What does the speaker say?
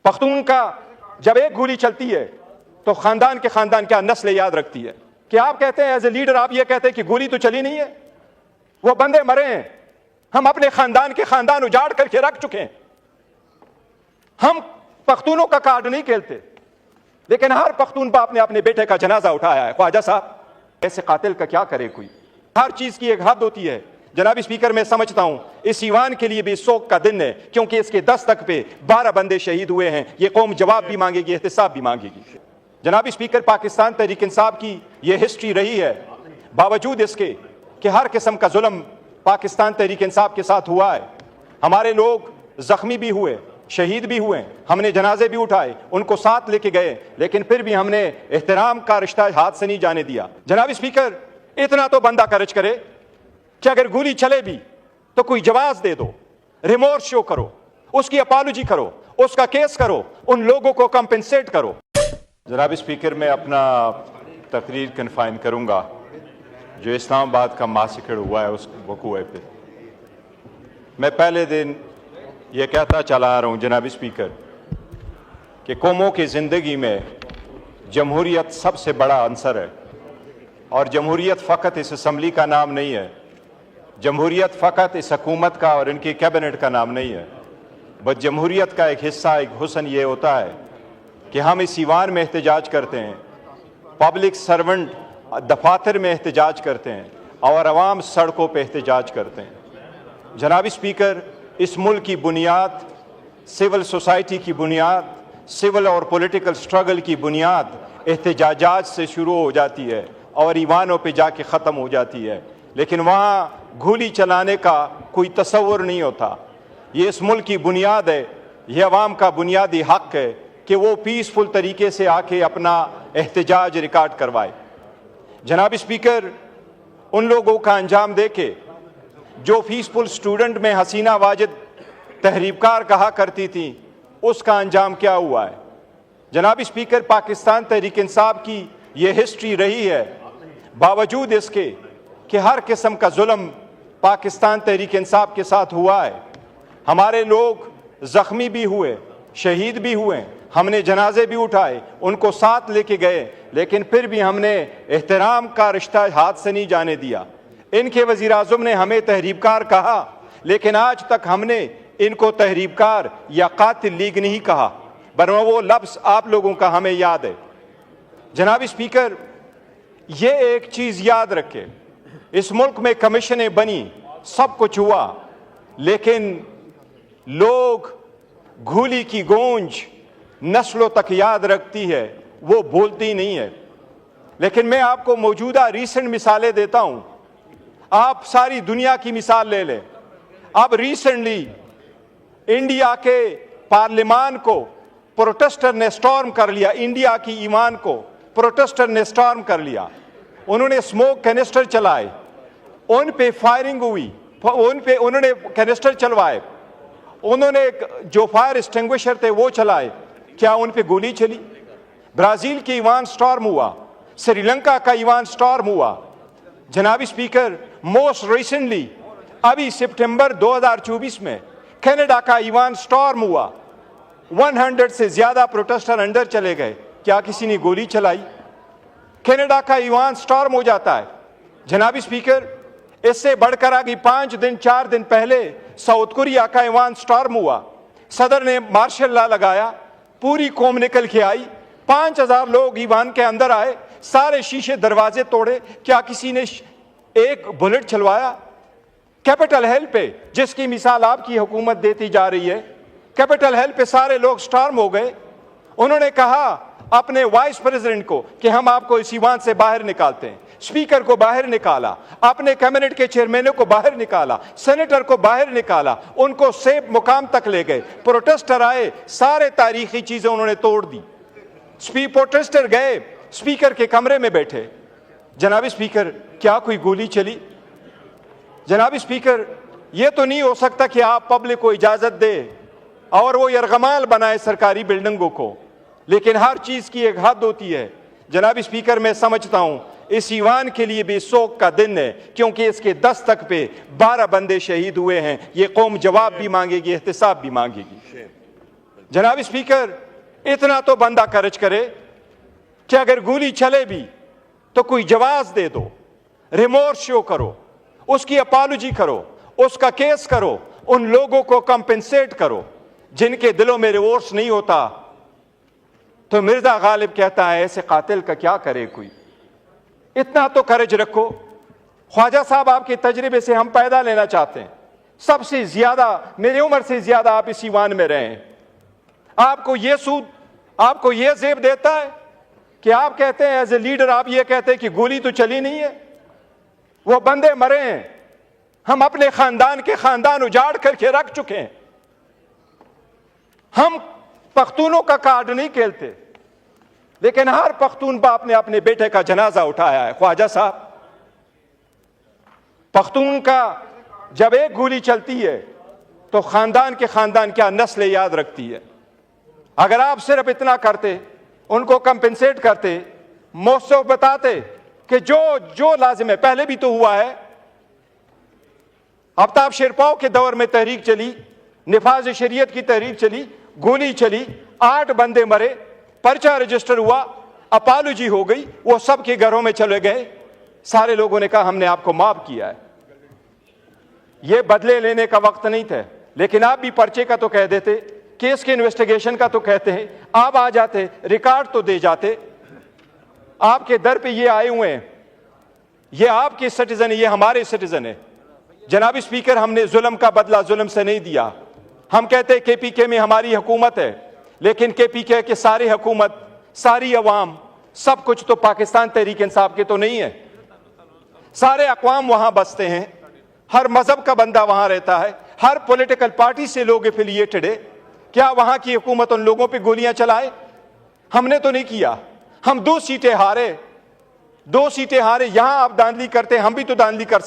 पख्तून का जब एक गोली चलती है तो खानदान के खानदान क्या नस्ल याद रखती है कि आप कहते हैं एज ए लीडर, आप ये कहते हैं कि गोली तो चली नहीं है, वो बंदे मरे हैं, हम अपने खानदान के खानदान उजाड़ करके रख चुके हैं। हम पख्तूनों का कार्ड नहीं खेलते, लेकिन हर पख्तून बाप ने अपने बेटे का जनाजा उठाया है। ख्वाजा साहब, ऐसे कातिल का क्या करे कोई? हर चीज की एक हद होती है। जनाब स्पीकर, मैं समझता हूं इस ईवान के लिए भी शोक का दिन है, क्योंकि इसके 10 तक पे 12 बंदे शहीद हुए हैं। ये कौम जवाब भी मांगेगी, एहतिसाब भी मांगेगी। जनाब स्पीकर, पाकिस्तान तहरीक इंसाफ की ये हिस्ट्री रही है, बावजूद इसके कि हर किस्म का जुल्म पाकिस्तान तहरीक इंसाफ के साथ हुआ है। हमारे लोग जख्मी भी हुए, शहीद भी हुए, हमने जनाजे भी उठाए, उनको साथ लेके गए, लेकिन फिर भी हमने एहतराम का रिश्ता हाथ से नहीं जाने दिया। जनाब स्पीकर, इतना तो बंदा कर्ज करे कि अगर गोली चले भी तो कोई जवाब दे दो, रिमोर्स शो करो, उसकी अपॉलॉजी करो, उसका केस करो, उन लोगों को कंपेंसेट करो। जनाब स्पीकर, मैं अपना तकरीर कन्फाइन करूंगा जो इस्लामाबाद का मासिकड़ हुआ है उस वकूए पे। मैं पहले दिन ये कहता चला आ रहा हूँ जनाब स्पीकर कि कौमों की ज़िंदगी में जमहूरियत सबसे बड़ा अंसर है, और जमहूरियत फ़कत इस असम्बली का नाम नहीं है, जमहूरियत फ़कत इस हुकूमत का और इनकी कैबिनेट का नाम नहीं है, बस जमहूरियत का एक हिस्सा, एक हुस्न ये होता है कि हम इस ईवान में एहतजाज करते हैं, पब्लिक सर्वेंट दफातर में एहतजाज करते हैं, और अवाम सड़कों पर एहतजाज करते हैं। जनाब स्पीकर, इस मुल्क की बुनियाद, सिविल सोसाइटी की बुनियाद, सिविल और पॉलिटिकल स्ट्रगल की बुनियाद एहतजाजात से शुरू हो जाती है और ईवानों पे जाके ख़त्म हो जाती है, लेकिन वहाँ गोली चलाने का कोई तसव्वुर नहीं होता। ये इस मुल्क की बुनियाद है, ये अवाम का बुनियादी हक है कि वो पीसफुल तरीके से आके अपना एहतजाज रिकॉर्ड करवाए। जनाब स्पीकर, उन लोगों का अंजाम देके जो पीसफुल स्टूडेंट में हसीना वाजिद तहरीबकार कहा करती थी, उसका अंजाम क्या हुआ है? जनाब स्पीकर, पाकिस्तान तहरीक इंसाफ की ये हिस्ट्री रही है, बावजूद इसके कि हर किस्म का जुल्म पाकिस्तान तहरीक इंसाफ के साथ हुआ है। हमारे लोग जख्मी भी हुए, शहीद भी हुए, हमने जनाजे भी उठाए, उनको साथ लेके गए, लेकिन फिर भी हमने एहतराम का रिश्ता हाथ से नहीं जाने दिया। इनके वज़ीर आज़म ने हमें तहरीबकार कहा, लेकिन आज तक हमने इनको तहरीबकार या कातिल लीग नहीं कहा, वरना वो लफ्ज़ आप लोगों का हमें याद है। जनाब स्पीकर, ये एक चीज़ याद रखे, इस मुल्क में कमीशनें बनी, सब कुछ हुआ, लेकिन लोग गोली की गूंज नस्लों तक याद रखती है, वो बोलती नहीं है। लेकिन मैं आपको मौजूदा रीसेंट मिसालें देता हूं, आप सारी दुनिया की मिसाल ले लें। अब रिसेंटली इंडिया के पार्लियामान को प्रोटेस्टर ने स्टॉर्म कर लिया, इंडिया की ईमान को प्रोटेस्टर ने स्टॉर्म कर लिया। उन्होंने स्मोक कैनिस्टर चलाए, उन पे फायरिंग हुई, उन पे उन्होंने कैनिस्टर चलवाए, उन्होंने जो फायर एक्सटिंग्विशर थे वो चलाए, क्या उन पे गोली चली? ब्राजील की ईवान स्टॉर्म हुआ, श्रीलंका का ईवान स्टॉर्म हुआ। जनाब स्पीकर, मोस्ट रिसेंटली अभी सितंबर 2024 में कनाडा का ईवान स्टॉर्म हुआ, 100 से ज्यादा प्रोटेस्टर अंदर चले गए, क्या किसी ने गोली चलाई? कनाडा का ईवान स्टॉर्म हो जाता है। जनाब स्पीकर, इससे बढ़कर आगे 5 दिन 4 दिन पहले साउथ कोरिया का ईवान स्टॉर्म हुआ, सदर ने मार्शल लॉ लगाया, पूरी कौम निकल के आई, 5000 लोग ईवान के अंदर आए, सारे शीशे दरवाजे तोड़े, क्या किसी ने एक बुलेट चलवाया? कैपिटल हिल पे, जिसकी मिसाल आपकी हुकूमत देती जा रही है, कैपिटल हिल पे सारे लोग स्टॉर्म हो गए। उन्होंने कहा अपने वाइस प्रेसिडेंट को कि हम आपको इस ईवान से बाहर निकालते हैं, स्पीकर को बाहर निकाला, अपने कैबिनेट के चेयरमैनों को बाहर निकाला, सेनेटर को बाहर निकाला, उनको सेफ मुकाम तक ले गए। प्रोटेस्टर आए, सारे तारीखी चीजें उन्होंने तोड़ दी। प्रोटेस्टर गए, स्पीकर के कमरे में बैठे। जनाब स्पीकर, क्या कोई गोली चली? जनाब स्पीकर, यह तो नहीं हो सकता कि आप पब्लिक को इजाजत दे और वो यरगमाल बनाए सरकारी बिल्डिंगों को, लेकिन हर चीज की एक हद होती है। जनाब स्पीकर, मैं समझता हूं इस ईवान के लिए भी शोक का दिन है, क्योंकि इसके 10 तक पे 12 बंदे शहीद हुए हैं। ये कौम जवाब भी मांगेगी, एहतिसाब भी मांगेगी। जनाब स्पीकर, इतना तो बंदा कर्ज करे कि अगर गोली चले भी तो कोई जवाब दे दो, रिमोर्स शो करो, उसकी अपॉलॉजी करो, उसका केस करो, उन लोगों को कंपेंसेट करो जिनके दिलों में रिमोर्स नहीं होता। तो मिर्जा गालिब कहता है ऐसे कातिल का क्या करे कोई, इतना तो कर्ज रखो। ख्वाजा साहब, आपके तजर्बे से हम पैदा लेना चाहते हैं। सबसे ज्यादा, मेरी उम्र से ज्यादा आप इस ईवान में रहे हैं। आपको ये सूद, आपको ये जेब देता है कि आप कहते हैं एज ए लीडर, आप ये कहते हैं कि गोली तो चली नहीं है, वो बंदे मरे हैं। हम अपने खानदान के खानदान उजाड़ करके रख चुके हैं। हम पख्तूनों का कार्ड नहीं खेलते, लेकिन हर पख्तून बाप ने अपने बेटे का जनाजा उठाया है। ख्वाजा साहब, पख्तून का जब एक गोली चलती है तो खानदान के खानदान क्या नस्ल याद रखती है। अगर आप सिर्फ इतना करते, उनको कंपेंसेट करते, मौसम बताते कि जो जो लाजिम है, पहले भी तो हुआ है। आफ्ताब शेरपाव के दौर में तहरीक चली, निफाज शरीयत की तहरीक चली, गोली चली, 8 बंदे मरे, पर्चा रजिस्टर हुआ, अपॉलॉजी हो गई, वो सबके घरों में चले गए। सारे लोगों ने कहा हमने आपको माफ किया है। ये बदले लेने का वक्त नहीं था, लेकिन आप भी पर्चे का तो कह देते, केस के इन्वेस्टिगेशन का तो कहते हैं, आप आ जाते, रिकॉर्ड तो दे जाते। आपके दर पे ये आए हुए हैं, ये आपके सिटीजन है, ये हमारे सिटीजन है। जनाब स्पीकर, हमने जुल्म का बदला जुल्म से नहीं दिया। हम कहते हैं केपीके में हमारी हुकूमत है, लेकिन केपीके के सारी हुकूमत, सारी अवाम, सब कुछ तो पाकिस्तान तहरीक इंसाफ के तो नहीं है। सारे अक़वाम वहां बसते हैं, हर मजहब का बंदा वहां रहता है, हर पॉलिटिकल पार्टी से लोग एफिलिएटेड है। क्या वहां की हुकूमत उन लोगों पे गोलियां चलाए? हमने तो नहीं किया। हम 2 सीटें हारे, 2 सीटें हारे। यहां आप धांधली करते, हम भी तो धांधली कर